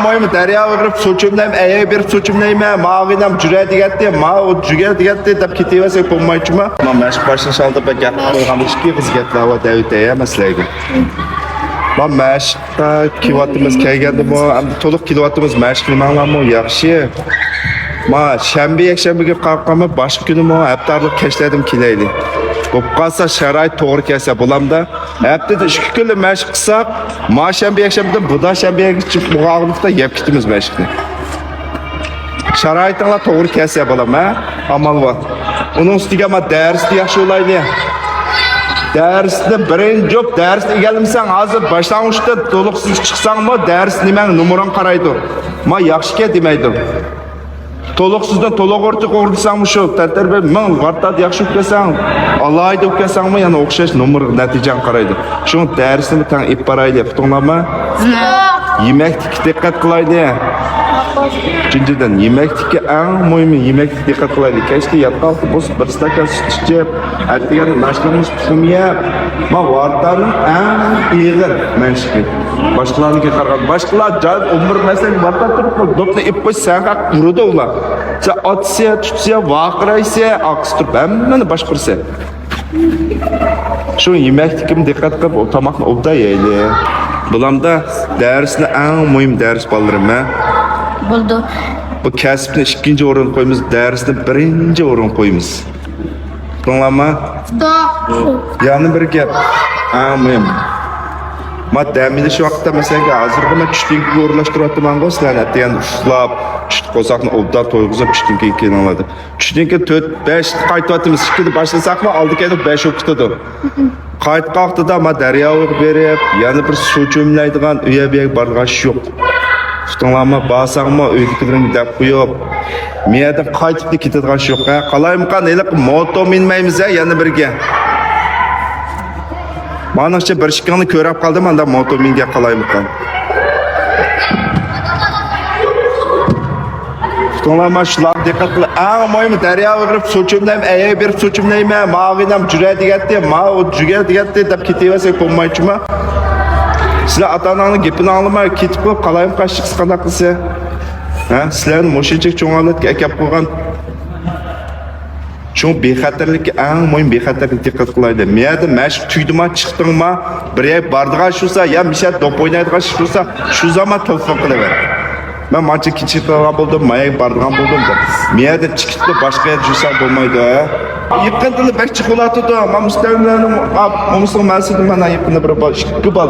Moyum derya verip soçumdayım, eye bir soçumdayım, mağinam cüre diyetti, o cüre diyetti, dap kitiyse bulmayıcıma. Ama meşk başını çaldı be gel, koyğam işki kızgetli hava devleteye mesleydi. Ben meşkta kilovatımız kelgendi mi, toluk kilovatımız meşk limanlar mı, yaxşı. Ma şembe yekşembege kalkmamı başka günüm o heptarlık keşledim kileyli. Bu kalsa şerait doğru kese bulamda. Hepte de 2 günlük meşk kısak. Ma şembe yekşembeden bu da şembeye geçip muğağlıkta yep gittimiz meşkini. Şeraitler doğru kese bulam ha. Amal var. Onun üstüge ma dersi yaxşı olaydı. Dersde birinci yok. Dersde gelmişsen hazır başlangıçta doluksuz çıksan mı ders nimen numaran karaydı. Ma yaxşı ke demeydim. Toluksuzdan toluk ortak ordusan mı şu? Terter ben vartat yaxşı öpkesen, Allah'aydı öpkesen mi? Yani okşaş numara netican karaydı. Şunu dersini tan ip parayla yaptığınlama yemek dikkat kılaydı. Üçüncüden yemek en mühimi yemek dikkat kılaydı. Keşke yataltı boz bir stakan süt içip, erteğen başlamış tutumiye ma vartanın en iyidir menşikli. Başkalarını ki kargan. Başkalar can umur mesela vartan tutup dopla ip koş sen kak kurudu ola. Sen atsa, tutsa, vakıraysa, akstırıp hemen başkırsa. Şu yemek kim dikkat kılıp o tamakla obda yeyli. Bulamda dersine en mühim ders balırım ha. Buldu. Bu kasbini 2. orun koyumuz, dersini 1. orun koyumuz. Bunlama? Yani bir gap. En mühim. Ma demili şu vakitte mesela hazırda ma çüştünkü uğurlaştırıyorum ben sizlerle. Yani uslap, çüştük kozakını obda toyguzup çüştünkü ikini aladı. Çüştünkü 4-5 kayıtvatımız şıkkıdı başlasak mı aldık edip 5 okutudu. Kayıt kalktı da ma derya uyup verip, yani bir su cümleydiğen üye bir bargaç yok. Tutunlama basağıma öyküdürün gidip koyup, miyeden kayıtıp da kitadiğen yok. Kalayım kan elik moto minmeyimiz yani birge. Manakça bir şıkkını körüp kaldım anda moto minge kalayım kan. Tutunlama şular dikkat kılın. Moyum derya verip soçumdayım, eye bir soçumdayım, mağinam cüre diyetti, o cüre diyetti, dap kitiyse bulmayıcıma. Sizler ata-ananın gepini alma, ketip koyup kalayım kaçtık sıkanda kılsa. Sizlerin moşinçek çoğalık ekip koygan. Çünkü bexatarlık en mühim bexatarlık dikkat kılaydı. Miyade meşk tüydüma çıktığıma bir yer bardığa şursa ya bir şey top oynaydığa şursa şu zaman telefon kılıver. Ben maçı kiçikliğe buldum, maya bardağın buldum da. Miyade çıkıttı başka yer şursa bulmaydı. Yıkıntılı pek çikolata da ama müstevlerim olmuşsun mersidim bana yıkındı bir bal şıkkı bal.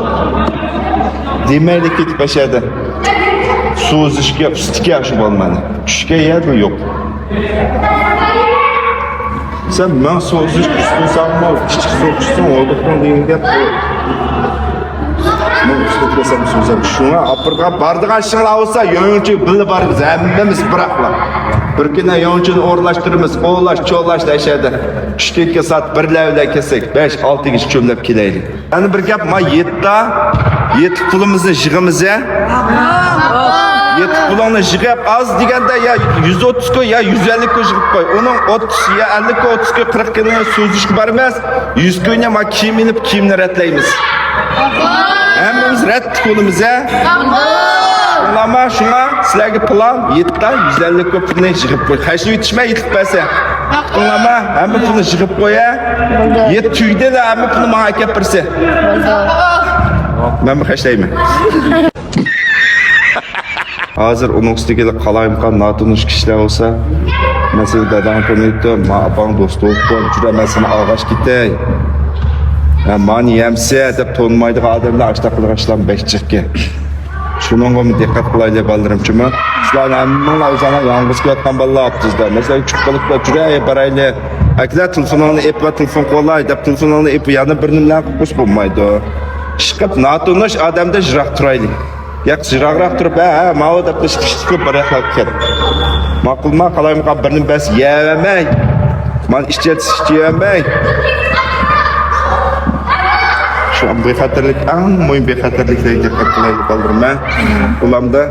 Demeyli ki başladı. Su zışkı sütüke yaşı balmanı. Çüşke yer mi yok? Sen ben su zışkı üstünsen mi? Küçük soğukçusun olduktan deyince ben üstü desem sözüm. Şuna apırga bardık aşağıla olsa yönçü bılı barık zemmemiz bırakla. Bir güne yonçunu uğurlaştırırız, oğulaş, çoğulaş da eşede. 3-2 saat bir levle kesek, 5-6 kişi çömlep kileyli. Yani bir gap ma yeti pulumuzu jığımıza. Yeti pulunu jığıp az degende ya 130 koy ya 150 koy jığıp koy. Onun 30 ya 50 koy 30 koy 40 koy sözüşkü barmaz. 100 koyuna ma kiyim inip kiyimini retleyimiz. Hemmemiz ret kolumuza. Ama şuna sizlerge plan yetti 150 köpürne jığıp koy. Kaçlı yetişme yetişmese. Ama hemen bunu jığıp koya. Yet tüyde de hemen bunu bana kepirse. Ben bir kaçtayım. Hazır onun üstüge kalayım kan natunuş kişiler olsa. Mesela dadan konuydu, ma apan dostu oldu. Şurada mesela ağaç gitti. Mani yemse dep tonmaydı adamlar açtaklı açlan 5 çıkke. Şunun dikkat kılayla balırım çünkü. Sizler hemen uzana yalnız yatkan balla yaptınız da. Mesela küçük balıklar cüreye parayla. Akla telefonunu ip ve telefon kolay da telefonunu ip yanı birinin kuş bulmaydı. Şıkıp natunuş adamda jırak turaylı. Yak jırak turup mağu da pıştıkı bırakmak ket. Makılma kalayım kan birinin bes yememey. Man işçiyemey. Şu an bexatarlık en mühim bexatarlıkla dikkat kılayla balırım ben. Ulamda.